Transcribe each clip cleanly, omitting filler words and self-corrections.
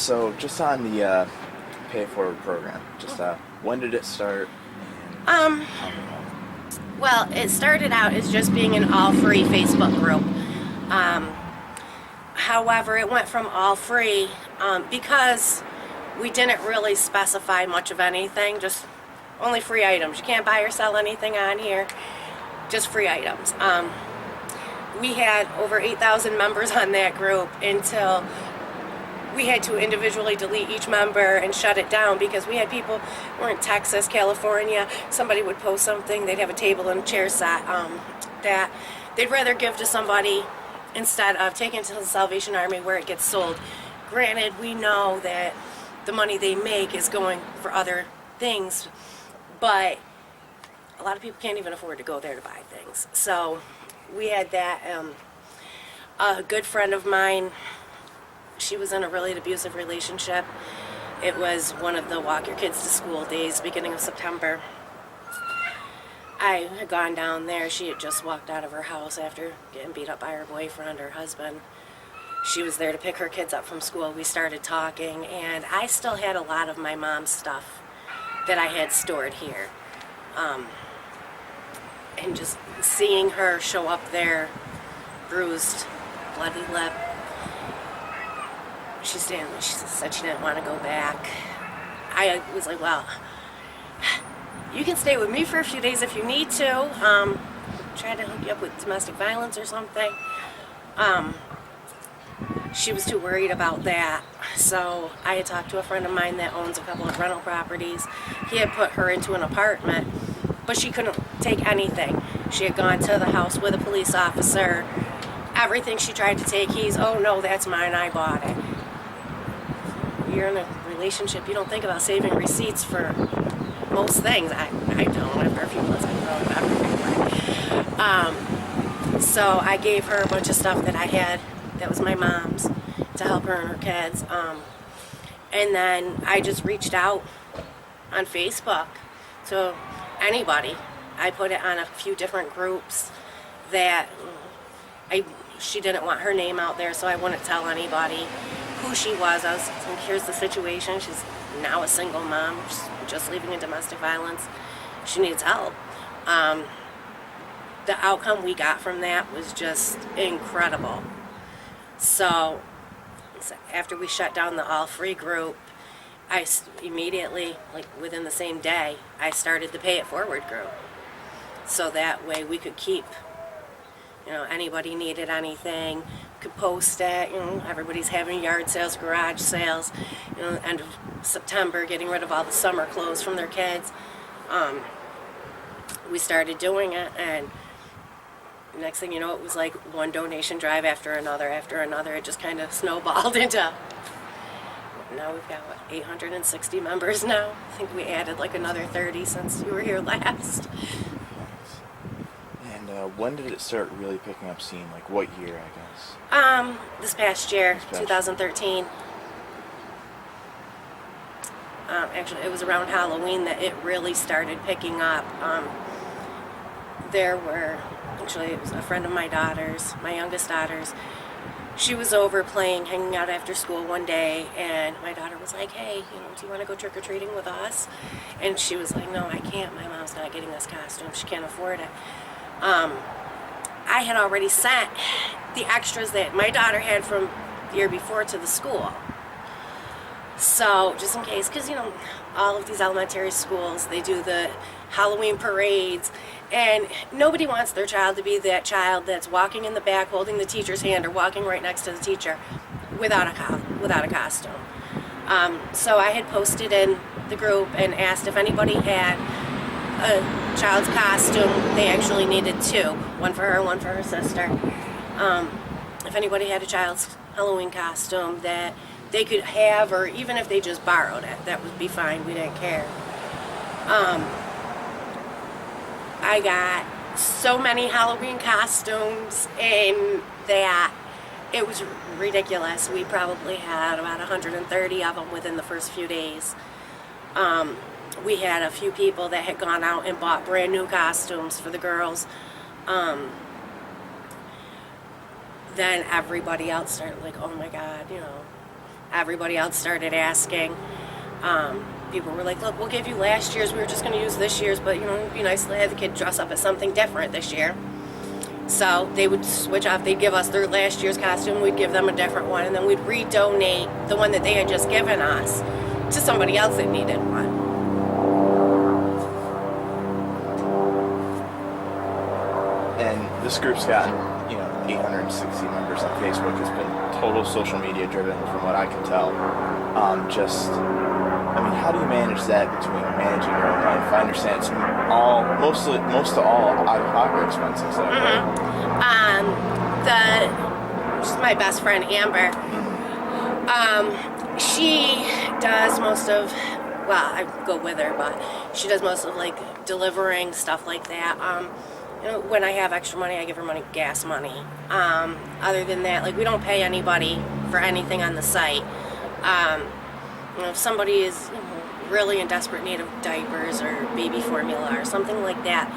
So just on the Pay It Forward program, just when did it start? And Um, well, it started out as just being an all-free Facebook group. Um, However, it went from all free because we didn't really specify much of anything, just only free items. You can't buy or sell anything on here, just free items. We had over 8,000 members on that group until we had to individually delete each member and shut it down because we had people who were in Texas, California. Somebody would post something, they'd have a table and a chair set that they'd rather give to somebody instead of taking it to the Salvation Army where it gets sold. Granted, we know that the money they make is going for other things, but a lot of people can't even afford to go there to buy things. So we had that. A good friend of mine, she was in a really abusive relationship. It was one of the walk your kids to school days, beginning of September. I had gone down there. She had just walked out of her house after getting beat up by her boyfriend, her husband. She was there to pick her kids up from school. We started talking, and I still had a lot of my mom's stuff that I had stored here. And just seeing her show up there, bruised, bloody lip. She said she didn't want to go back. I was like, well, you can stay with me for a few days if you need to. Try to hook you up with domestic violence or something. She was too worried about that. So I had talked to a friend of mine that owns a couple of rental properties. He had put her into an apartment, but she couldn't take anything. She had gone to the house with a police officer. Everything she tried to take, oh no, that's mine, I bought it. You're in a relationship, you don't think about saving receipts for most things. I don't. After a few months, I don't know. So I gave her a bunch of stuff that I had that was my mom's to help her and her kids. And then I just reached out on Facebook to anybody. I put it on a few different groups that she didn't want her name out there, so I wouldn't tell anybody who she was. I was like, here's the situation. She's now a single mom, she's just leaving in domestic violence. She needs help. The outcome we got from that was just incredible. So after we shut down the all-free group, I immediately, like within the same day, I started the Pay It Forward group. So that way we could keep, anybody needed anything, could post it. Everybody's having yard sales, garage sales, end of September, getting rid of all the summer clothes from their kids. We started doing it, and next thing you know, it was like one donation drive after another. It just kind of snowballed into, now we've got 860 members now. I think we added like another 30 since you were here last. And when did it start really picking up steam? Like what year, I guess? This past year, 2013. Actually, it was around Halloween that it really started picking up. It was a friend of my daughter's, my youngest daughter's. She was over hanging out after school one day, and my daughter was like, hey, do you want to go trick-or-treating with us? And she was like, no, I can't. My mom's not getting this costume. She can't afford it. I had already sent the extras that my daughter had from the year before to the school. So just in case, because all of these elementary schools, they do the Halloween parades, and nobody wants their child to be that child that's walking in the back holding the teacher's hand or walking right next to the teacher without a costume. So I had posted in the group and asked if anybody had a child's costume. They actually needed two, one for her, one for her sister. If anybody had a child's Halloween costume that they could have, or even if they just borrowed it, that would be fine. We didn't care. I got so many Halloween costumes in that it was ridiculous. We probably had about 130 of them within the first few days. We had a few people that had gone out and bought brand new costumes for the girls. Then everybody else started like, oh my God, everybody else started asking. People were like, look, we'll give you last year's. We were just going to use this year's, but, it'd be nice to have the kid dress up as something different this year. So they would switch off. They'd give us their last year's costume. We'd give them a different one, and then we'd redonate the one that they had just given us to somebody else that needed one. And this group's gotten, 860 members on Facebook. It's been total social media driven, from what I can tell. How do you manage that between managing your own life? I understand it's most of all out-of-pocket expenses. She's my best friend, Amber. She does most of, I go with her, but she does most of delivering, stuff like that. When I have extra money, I give her gas money. Other than that, we don't pay anybody for anything on the site. If somebody is really in desperate need of diapers or baby formula or something like that,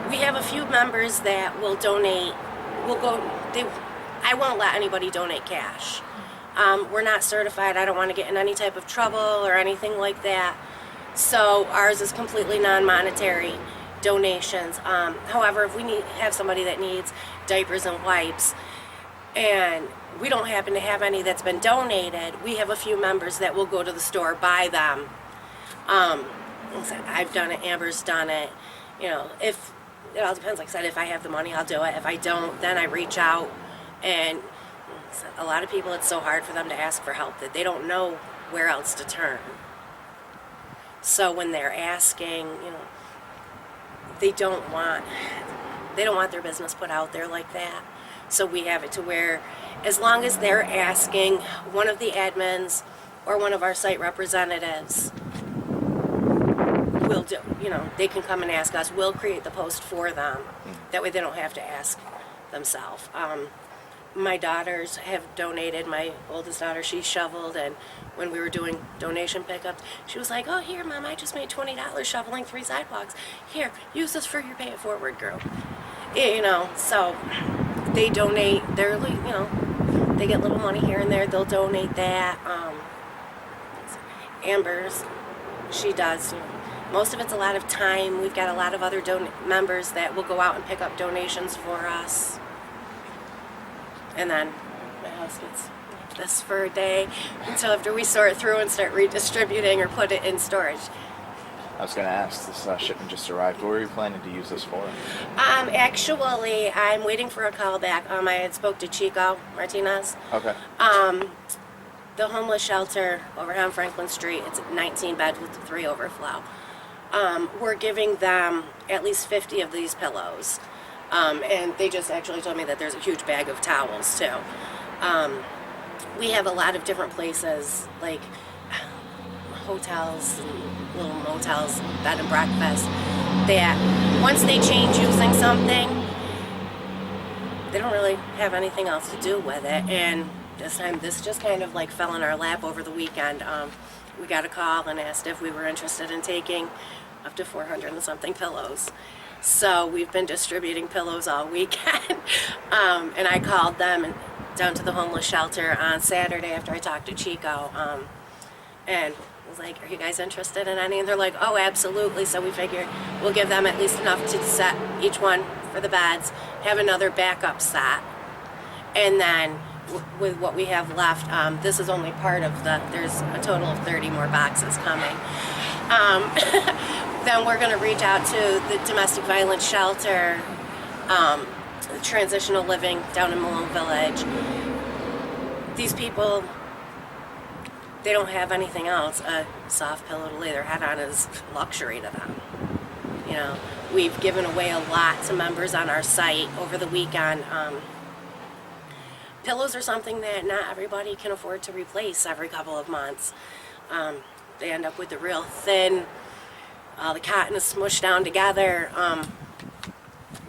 we have a few members that will donate. I won't let anybody donate cash. We're not certified. I don't want to get in any type of trouble or anything like that. So ours is completely non-monetary donations. However, if we have somebody that needs diapers and wipes, and we don't happen to have any that's been donated, we have a few members that will go to the store, buy them. I've done it, Amber's done it. If it all depends. Like I said, if I have the money, I'll do it. If I don't, then I reach out. And a lot of people, it's so hard for them to ask for help that they don't know where else to turn. So when they're asking, they don't want their business put out there like that. So we have it to where, as long as they're asking, one of the admins or one of our site representatives will do, they can come and ask us. We'll create the post for them. That way they don't have to ask themselves. My daughters have donated. My oldest daughter, she shoveled, and when we were doing donation pickups, she was like, oh, here, Mom, I just made $20 shoveling 3 sidewalks. Here, use this for your Pay It Forward group. So they donate. They're they get little money here and there. They'll donate that. Amber's, she does. Most of it's a lot of time. We've got a lot of other members that will go out and pick up donations for us. And then my house gets this for a day until after we sort through and start redistributing or put it in storage. I was going to ask, this shipment just arrived. What were you planning to use this for? Actually, I'm waiting for a call back. I had spoke to Chico Martinez. Okay. The homeless shelter over on Franklin Street, it's 19 beds with 3 overflow. We're giving them at least 50 of these pillows. And they just actually told me that there's a huge bag of towels, too. We have a lot of different places, like hotels and little motels, bed and breakfast, that once they change using something, they don't really have anything else to do with it. And this time, this just kind of fell in our lap over the weekend. We got a call and asked if we were interested in taking up to 400 and something pillows. So we've been distributing pillows all weekend. And I called them down to the homeless shelter on Saturday after I talked to Chico. And I was like, are you guys interested in any? And they're like, oh, absolutely. So we figured we'll give them at least enough to set each one for the beds, have another backup set. And then with what we have left, this is only part of there's a total of 30 more boxes coming. Then we're going to reach out to the domestic violence shelter, transitional living down in Malone Village. These people, they don't have anything else. A soft pillow to lay their head on is luxury to them. We've given away a lot to members on our site over the weekend. Pillows are something that not everybody can afford to replace every couple of months. They end up with the real thin, the cotton is smushed down together,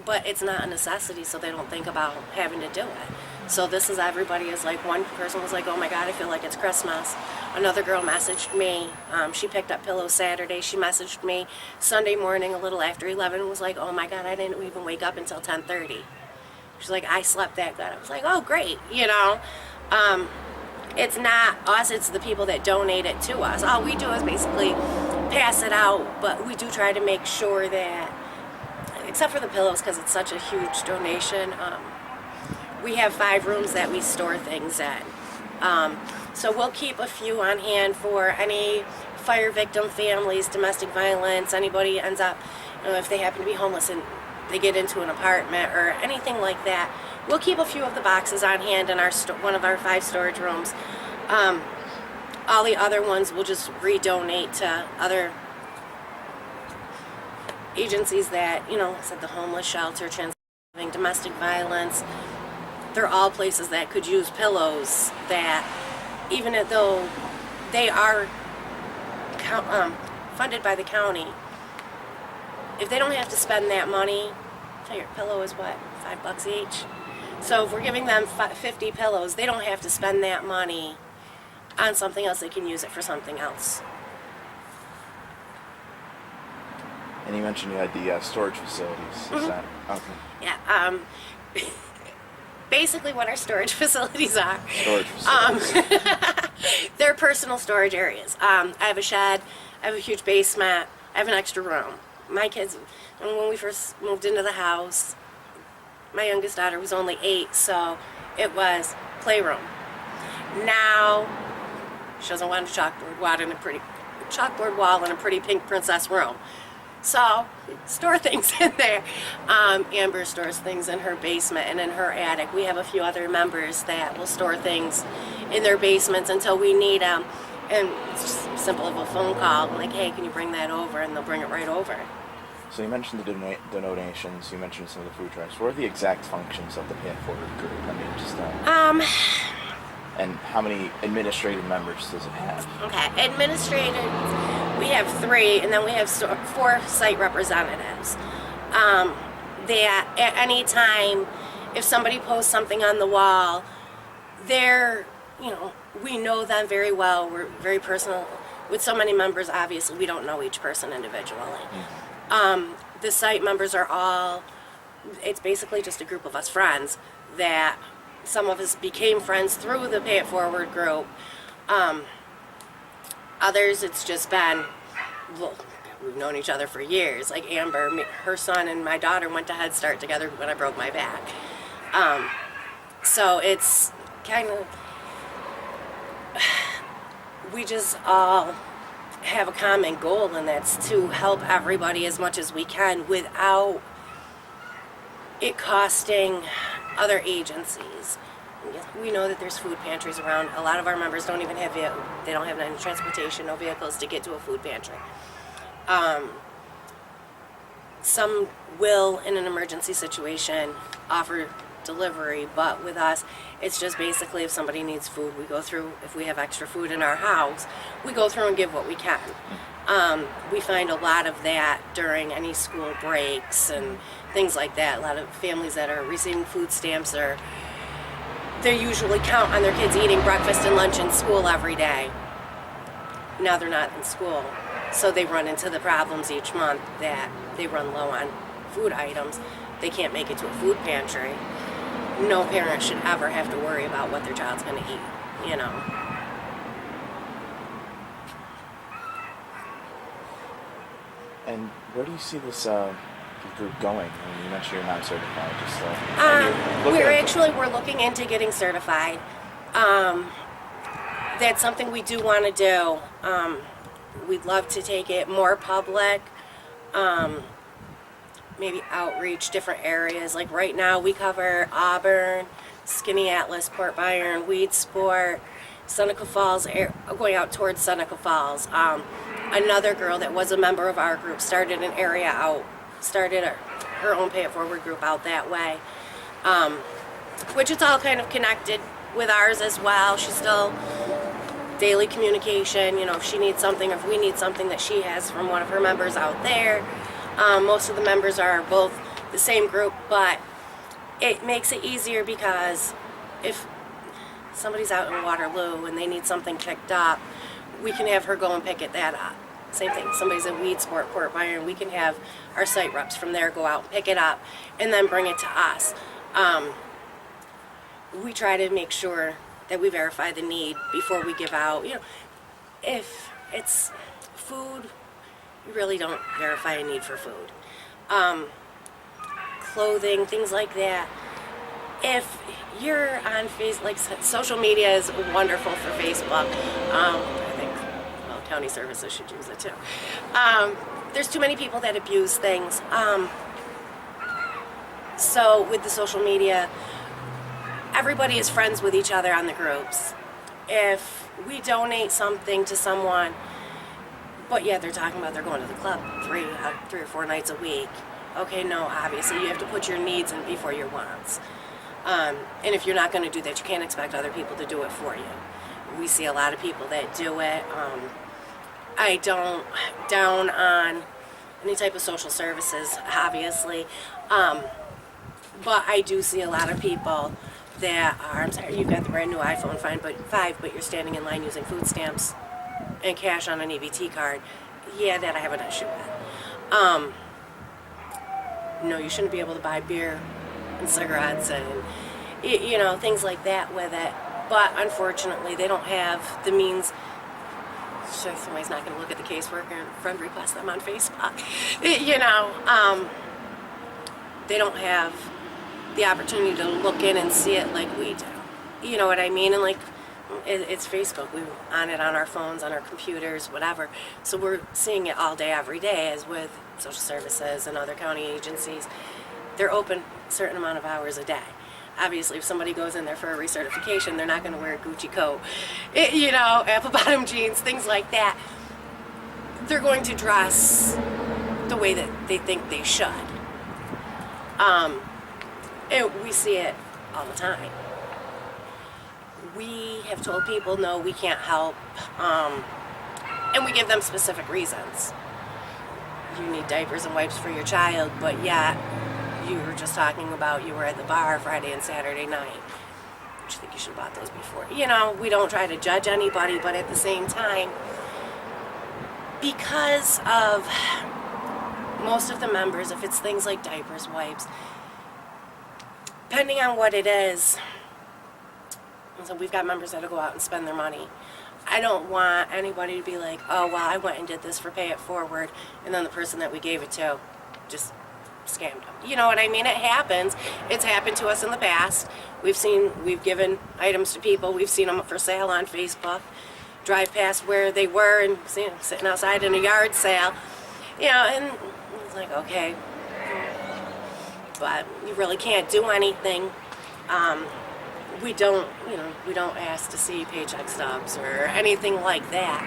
but it's not a necessity, so they don't think about having to do it. So this is, everybody is like, one person was like, oh my God, I feel like it's Christmas. Another girl messaged me. She picked up pillows Saturday. She messaged me Sunday morning a little after 11 and was like, oh my God, I didn't even wake up until 10:30. She's like, I slept that good. I was like, oh, great, it's not us, it's the people that donate it to us. All we do is basically pass it out, but we do try to make sure that, except for the pillows because it's such a huge donation, we have 5 rooms that we store things in. So we'll keep a few on hand for any fire victim families, domestic violence, anybody ends up, if they happen to be homeless and they get into an apartment or anything like that. We'll keep a few of the boxes on hand in our one of our 5 storage rooms. All the other ones we'll just redonate to other agencies that, said the homeless shelter, living, domestic violence. They're all places that could use pillows that, even though they are funded by the county, if they don't have to spend that money, your pillow is what, $5 each? So if we're giving them 50 pillows, they don't have to spend that money on something else. They can use it for something else. And you mentioned you had the storage facilities. Is that okay? Yeah. Basically, what our storage facilities are. Storage facilities. They're personal storage areas. I have a shed. I have a huge basement. I have an extra room. My kids, when we first moved into the house, my youngest daughter was only 8, so it was playroom. Now, she doesn't want a chalkboard wall and a pretty pink princess room. So, store things in there. Amber stores things in her basement and in her attic. We have a few other members that will store things in their basements until we need them. And it's just simple of a phone call. I'm like, hey, can you bring that over? And they'll bring it right over. So you mentioned the donations. You mentioned some of the food drives. What are the exact functions of the Pay It Forward group? I mean, just and how many administrative members does it have? Okay, administrative, we have 3, and then we have 4 site representatives. That at any time, if somebody posts something on the wall, they're, we know them very well. We're very personal. With so many members, obviously, we don't know each person individually. Mm-hmm. The site members are all, it's basically just a group of us friends that some of us became friends through the Pay It Forward group. Others, it's just been, we've known each other for years. Like Amber, her son and my daughter went to Head Start together when I broke my back. So it's kind of, we just all have a common goal, and that's to help everybody as much as we can without it costing other agencies. We know that there's food pantries around. A lot of our members don't even have they don't have any transportation, no vehicles to get to a food pantry. Some will, in an emergency situation, offer delivery, but with us, it's just basically if somebody needs food, we go through, if we have extra food in our house, we go through and give what we can. We find a lot of that during any school breaks and things like that. A lot of families that are receiving food stamps they usually count on their kids eating breakfast and lunch in school every day. Now they're not in school, so they run into the problems each month that they run low on food items. They can't make it to a food pantry. No parent should ever have to worry about what their child's going to eat, And where do you see this group going? I mean, you mentioned you're not certified. We're looking into getting certified. That's something we do want to do. We'd love to take it more public. Maybe outreach different areas. Like right now we cover Auburn, Skinny Atlas, Port Byron, Weedsport, Seneca Falls, going out towards Seneca Falls. Another girl that was a member of our group started her own Pay It Forward group out that way, which it's all kind of connected with ours as well. She's still daily communication, if she needs something, if we need something that she has from one of her members out there. Most of the members are both the same group, but it makes it easier because if somebody's out in Waterloo and they need something picked up, we can have her go and pick that up. Same thing, somebody's in Weedsport, Port Byron, we can have our site reps from there go out and pick it up and then bring it to us. We try to make sure that we verify the need before we give out. If it's food, you really don't verify a need for food. Clothing, things like that. If you're on Facebook, like social media is wonderful for Facebook. I think, well, county services should use it too. There's too many people that abuse things. So with the social media, everybody is friends with each other on the groups. If we donate something to someone, but yeah, they're talking about they're going to the club 3 or 4 nights a week. Okay, no, obviously you have to put your needs in before your wants. And if you're not going to do that, you can't expect other people to do it for you. We see a lot of people that do it. I don't down on any type of social services, obviously. But I do see a lot of people that are, I'm sorry, you've got the brand new iPhone 5, but you're standing in line using food stamps and cash on an EBT card. Yeah, that I have an issue with. No, you shouldn't be able to buy beer and cigarettes and, things like that with it. But unfortunately, they don't have the means. Sure, somebody's not going to look at the caseworker and friend request them on Facebook. They don't have the opportunity to look in and see it like we do. You know what I mean? And like, it's Facebook. We're on it on our phones, on our computers, whatever. So we're seeing it all day, every day, as with social services and other county agencies. They're open a certain amount of hours a day. Obviously, if somebody goes in there for a recertification, they're not going to wear a Gucci coat, apple bottom jeans, things like that. They're going to dress the way that they think they should. We see it all the time. We have told people, no, we can't help, and we give them specific reasons. You need diapers and wipes for your child, but yet you were just talking about you were at the bar Friday and Saturday night. Don't you think you should have bought those before? We don't try to judge anybody, but at the same time, because of most of the members, if it's things like diapers, wipes, depending on what it is, so we've got members that'll go out and spend their money. I don't want anybody to be like, oh, well, I went and did this for Pay It Forward, and then the person that we gave it to just scammed them. You know what I mean? It happens. It's happened to us in the past. We've given items to people. We've seen them for sale on Facebook. Drive past where they were and see them sitting outside in a yard sale. And it's like, okay. But you really can't do anything. We don't ask to see paycheck stubs or anything like that.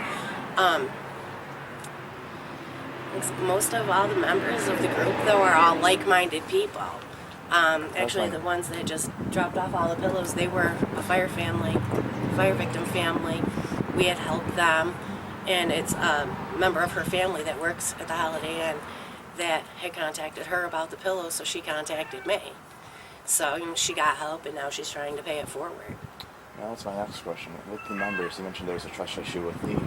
Most of all the members of the group, though, are all like-minded people. Actually, the ones that just dropped off all the pillows, they were a fire victim family. We had helped them, and it's a member of her family that works at the Holiday Inn that had contacted her about the pillows, so she contacted me. So she got help, and now she's trying to pay it forward. Well, that's my next question. With the members, you mentioned there's a trust issue with the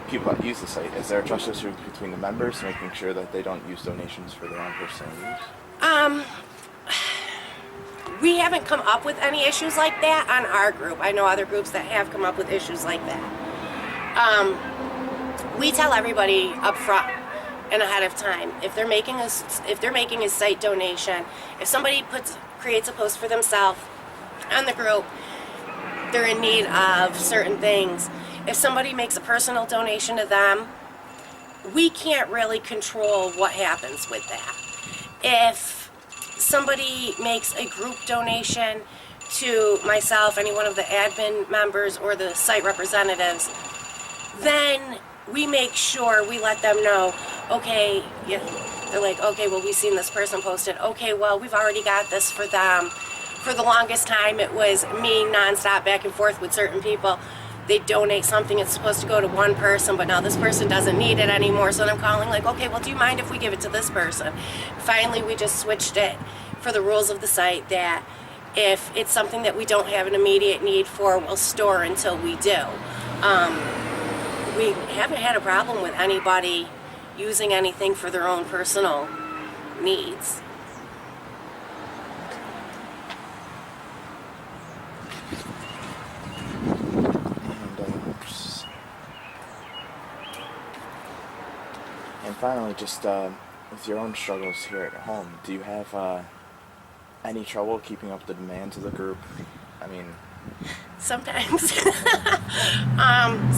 people that use the site. Is there a trust issue between the members, making sure that they don't use donations for their own personal use? We haven't come up with any issues like that on our group. I know other groups that have come up with issues like that. We tell everybody up front and ahead of time if they're making a site donation, if somebody creates a post for themselves on the group, they're in need of certain things. If somebody makes a personal donation to them, we can't really control what happens with that. If somebody makes a group donation to myself, any one of the admin members, or the site representatives, then we make sure we let them know, okay, yeah, they're like, okay, well, we've seen this person post it. Okay, well, we've already got this for them. For the longest time, it was me nonstop back and forth with certain people. They donate something, it's supposed to go to one person, but now this person doesn't need it anymore. So then I'm calling like, okay, well, do you mind if we give it to this person? Finally, we just switched it for the rules of the site that if it's something that we don't have an immediate need for, we'll store until we do. We haven't had a problem with anybody using anything for their own personal needs. finally, just with your own struggles here at home, do you have any trouble keeping up the demands of the group? I mean, sometimes.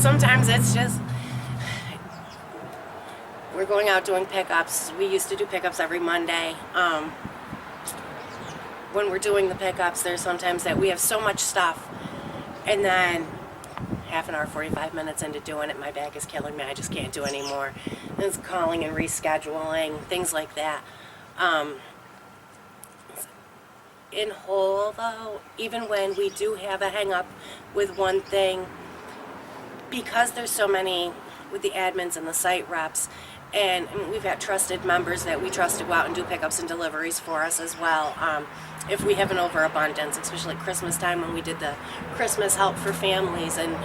Sometimes it's just we're going out doing pickups. We used to do pickups every Monday. When we're doing the pickups, there's sometimes that we have so much stuff, and then half an hour, 45 minutes into doing it, my back is killing me. I just can't do anymore. And it's calling and rescheduling, things like that. In whole, though, even when we do have a hang up with one thing, because there's so many with the admins and the site reps, and we've got trusted members that we trust to go out and do pickups and deliveries for us as well. If we have an overabundance, especially at Christmas time when we did the Christmas help for families, and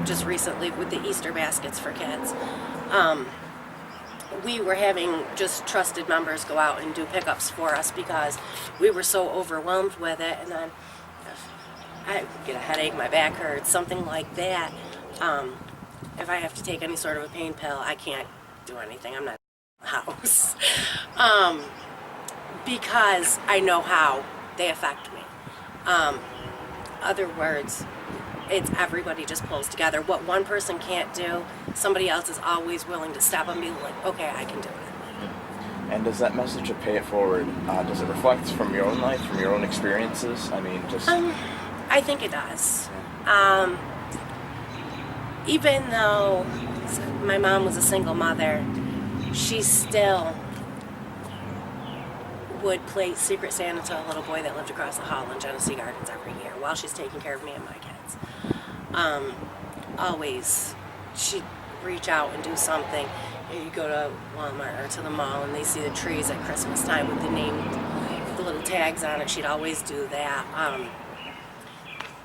just recently with the Easter baskets for kids, we were having just trusted members go out and do pickups for us because we were so overwhelmed with it. And then I get a headache, my back hurts, something like that. If I have to take any sort of a pain pill, I can't do anything. I'm not in the house. Because I know how they affect me. Other words, it's everybody just pulls together. What one person can't do, somebody else is always willing to step and be like, okay, I can do it. And does that message of pay it forward, does it reflect from your own life, from your own experiences? I mean, just... I think it does. Even though my mom was a single mother, she still would play Secret Santa to a little boy that lived across the hall in Genesee Gardens every year while she's taking care of me and my kids. Always, she'd reach out and do something. You go to Walmart or to the mall and they see the trees at Christmas time with the name, the little tags on it. She'd always do that.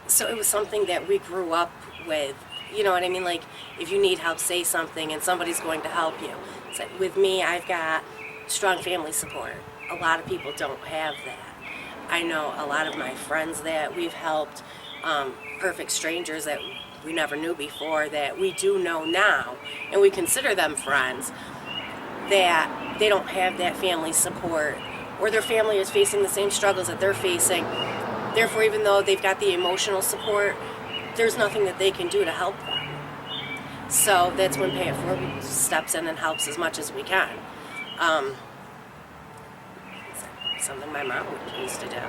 So it was something that we grew up with. You know what I mean? Like, if you need help, say something and somebody's going to help you. So with me, I've got strong family support. A lot of people don't have that. I know a lot of my friends that we've helped, perfect strangers that we never knew before, that we do know now, and we consider them friends, that they don't have that family support, or their family is facing the same struggles that they're facing. Therefore, even though they've got the emotional support, there's nothing that they can do to help them. So that's when Pay It Forward steps in and helps as much as we can. Something my mom used to do.